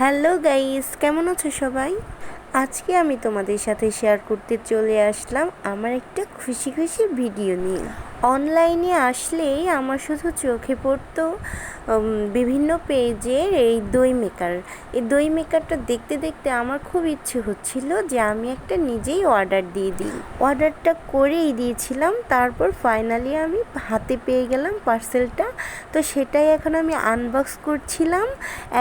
Hello guys, কেমন আছো সবাই? আজকে আমি তোমাদের সাথে শেয়ার করতে চলে আসলাম আমার একটা খুশি খুশি ভিডিও নিয়ে। অনলাইনে আসলেই আমার শুধু চোখে পড়তো বিভিন্ন পেজের এই দই মেকার। এই দই মেকারটা দেখতে দেখতে আমার খুব ইচ্ছে হচ্ছিল যে আমি একটা নিজেই অর্ডার দিয়ে দিই। অর্ডারটা করেই দিয়েছিলাম, তারপর ফাইনালি আমি হাতে পেয়ে গেলাম পার্সেলটা। তো সেটাই এখন আমি আনবক্স করছিলাম।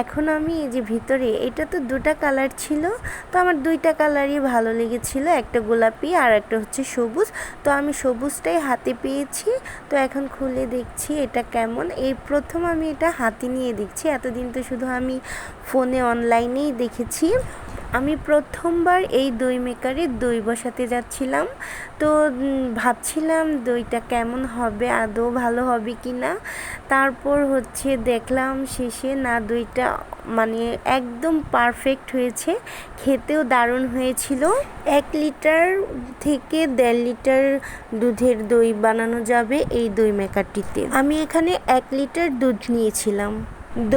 এখন আমি এই যে ভিতরে, এটা তো দুটা কালার ছিল, তো আমার দুইটা কালারই ভালো লেগেছিল, একটা গোলাপি আর একটা হচ্ছে সবুজ। তো আমি সবুজটাই হাতে পেয়েছি। তো এখন খুলে দেখছি এটা কেমন। এই প্রথম আমি এটা হাতে নিয়ে দেখছি, এতদিন তো শুধু আমি ফোনে অনলাইনেই দেখেছি। আমি প্রথমবার এই দই মেকারে দই বসাতে যাচ্ছিলাম। তো ভাবছিলাম দইটা কেমন হবে, আদৌ ভালো হবে কি না। তারপর হচ্ছে দেখলাম শেষে না, দইটা মানে একদম পারফেক্ট হয়েছে, খেতেও দারুণ হয়েছিল। 1 লিটার থেকে 1.5 লিটার দুধের দই বানানো যাবে এই দই মেকারটিতে। আমি এখানে 1 লিটার দুধ নিয়েছিলাম।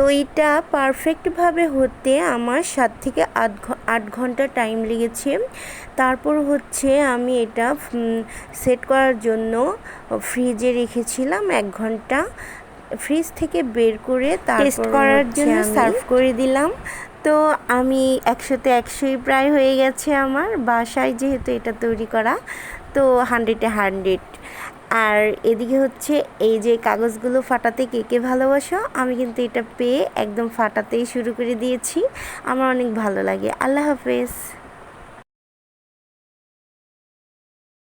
দইটা পারফেক্টভাবে হতে আমার 7 থেকে 8 ঘন্টা টাইম লেগেছে। তারপর হচ্ছে আমি এটা সেট করার জন্য ফ্রিজে রেখেছিলাম 1 ঘন্টা। ফ্রিজ থেকে বের করে টেস্ট করার জন্য সার্ভ করে দিলাম। তো আমি 100তে 100ই প্রায় হয়ে গেছে আমার বাসায়, যেহেতু এটা তৈরি করা, তো 100-এ 100। আর এদিকে হচ্ছে এই যে কাগজগুলো ফাটাতে কে কে ভালোবাসো, আমি কিন্তু এটা পেয়ে একদম ফাটাতেই শুরু করে দিয়েছি। আমার অনেক ভালো লাগে। আল্লাহ হাফেজ।